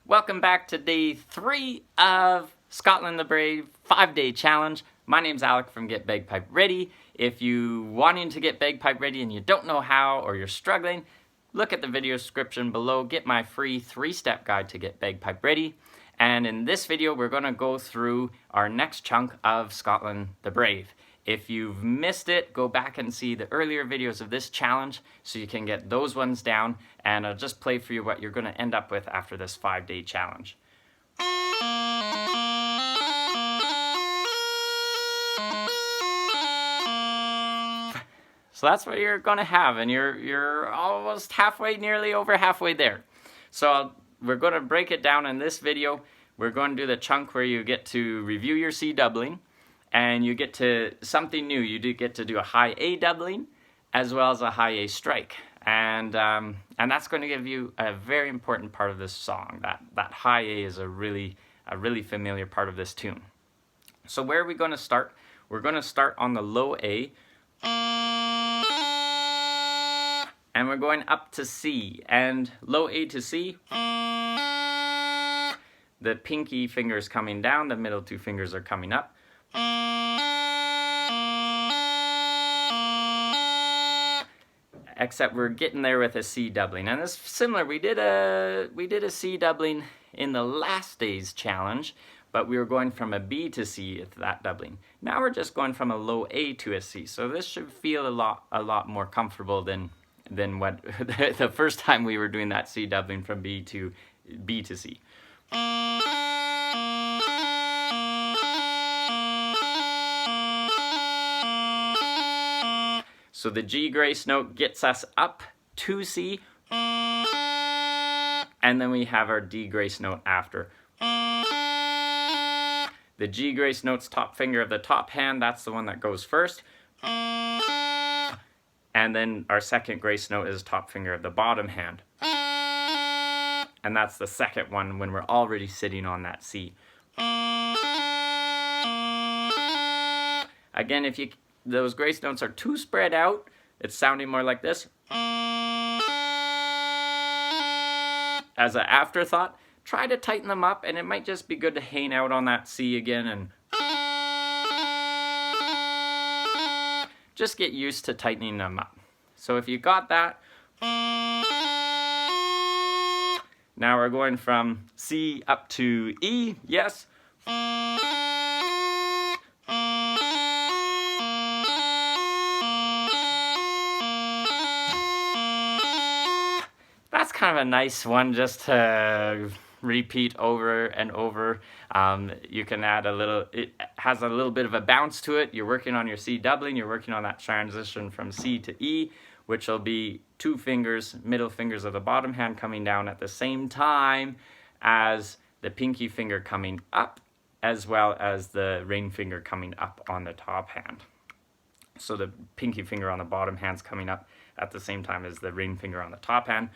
Welcome back to day 3 of Scotland the Brave 5-day challenge. My name's Alec from Get Bagpipe Ready. If you wanting to get bagpipe ready and you don't know how or you're struggling, look at the video description below. Get my free 3-step guide to get bagpipe ready. And in this video, we're going to go through our next chunk of Scotland the Brave. If you've missed it, go back and see the earlier videos of this challenge so you can get those ones down, and I'll just play for you what you're going to end up with after this 5-day challenge. So that's what you're going to have, and you're almost nearly over halfway there. So we're going to break it down in this video. We're going to do the chunk where you get to review your C doubling, and you get to something new. You do get to do a high A doubling as well as a high A strike, and that's going to give you a very important part of this song. That high A is a really familiar part of this tune. So where are we going to start? We're going to start on the low A, and we're going up to C, and low A to C. The pinky finger is coming down, the middle 2 fingers are coming up. Except we're getting there with a C doubling, and it's similar. We did a C doubling in the last day's challenge, but we were going from a B to C with that doubling. Now we're just going from a low A to a C, so this should feel a lot more comfortable than what the first time we were doing that C doubling from B to C. So the G grace note gets us up to C, and then we have our D grace note after. The G grace note's top finger of the top hand, that's the one that goes first. And then our second grace note is top finger of the bottom hand. And that's the second one when we're already sitting on that C. Again, if those grace notes are too spread out, it's sounding more like this. As an afterthought, try to tighten them up, and it might just be good to hang out on that C again and just get used to tightening them up. So if you got that, now we're going from C up to E, yes. That's kind of a nice one just to repeat over and over. You can add it has a little bit of a bounce to it. You're working on your C doubling, you're working on that transition from C to E, which will be 2 fingers, middle fingers of the bottom hand coming down at the same time as the pinky finger coming up, as well as the ring finger coming up on the top hand. So the pinky finger on the bottom hand's coming up at the same time as the ring finger on the top hand.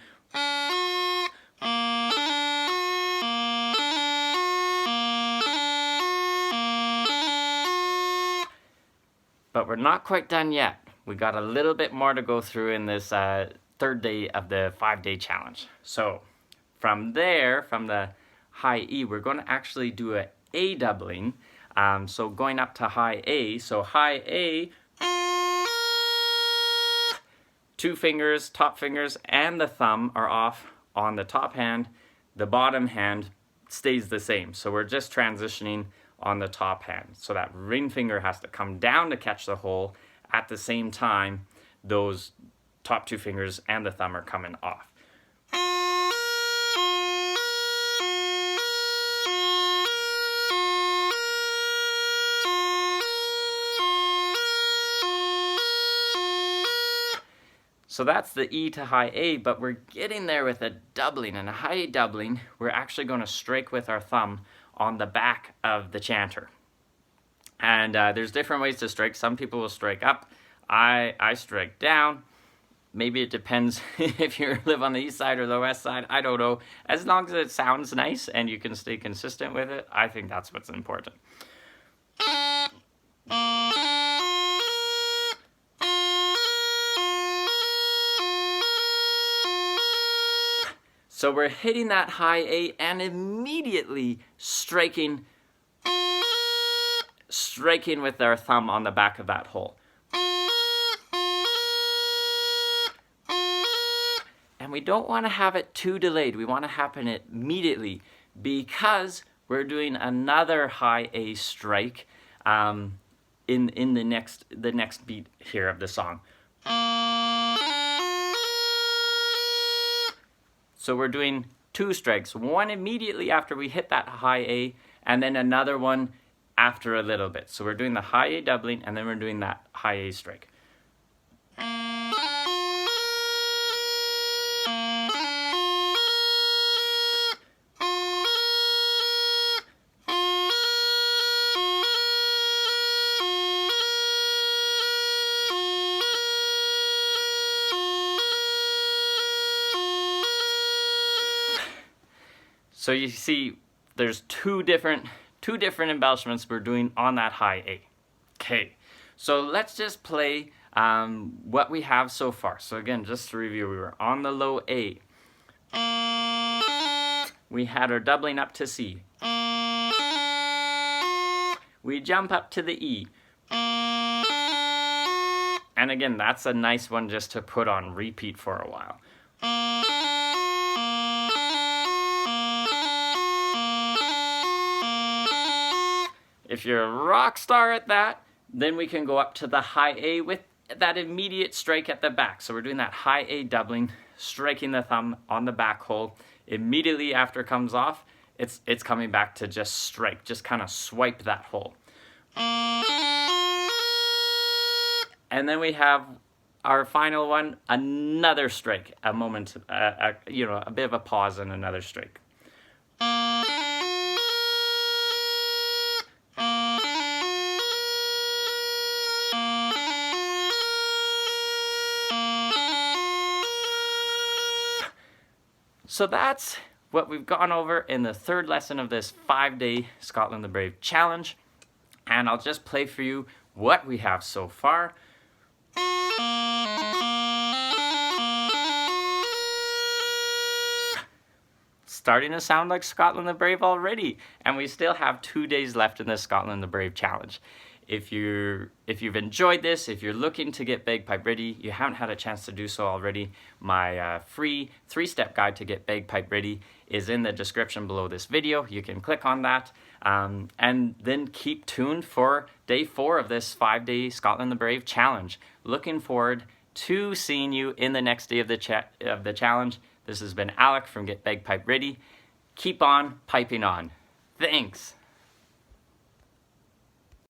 But we're not quite done yet. We got a little bit more to go through in this 3rd day of the 5-day challenge. So from there, from the high E, we're going to actually do a A doubling. So going up to high A. So high A, 2 fingers, top fingers, and the thumb are off on the top hand. The bottom hand stays the same. So we're just transitioning on the top hand. So that ring finger has to come down to catch the hole. At the same time, those top 2 fingers and the thumb are coming off. So that's the E to high A, but we're getting there with a doubling. And a high A doubling, we're actually going to strike with our thumb on the back of the chanter. And there's different ways to strike. Some people will strike up. I strike down. Maybe it depends if you live on the east side or the west side. I don't know. As long as it sounds nice and you can stay consistent with it, I think that's what's important. So we're hitting that high A and immediately striking with our thumb on the back of that hole. And we don't want to have it too delayed. We want to happen it immediately because we're doing another high A strike in the next beat here of the song. So we're doing 2 strikes, one immediately after we hit that high A, and then another one after a little bit. So we're doing the high A doubling, and then we're doing that high A strike. So you see, there's two different embellishments we're doing on that high A. Okay, so let's just play what we have so far. So again, just to review, we were on the low A. We had our doubling up to C. We jump up to the E. And again, that's a nice one just to put on repeat for a while. If you're a rock star at that, then we can go up to the high A with that immediate strike at the back. So we're doing that high A doubling, striking the thumb on the back hole. Immediately after it comes off, it's coming back to just strike, just kind of swipe that hole. And then we have our final one, another strike, a moment, a bit of a pause and another strike. So that's what we've gone over in the 3rd lesson of this 5-day Scotland the Brave challenge. And I'll just play for you what we have so far. Starting to sound like Scotland the Brave already. And we still have 2 days left in this Scotland the Brave challenge. If you've enjoyed this, if you're looking to get Bagpipe Ready, you haven't had a chance to do so already, my free 3-step guide to get Bagpipe Ready is in the description below this video. You can click on that and then keep tuned for day 4 of this 5-day Scotland the Brave challenge. Looking forward to seeing you in the next day of the challenge. This has been Alec from Get Bagpipe Ready. Keep on piping on. Thanks.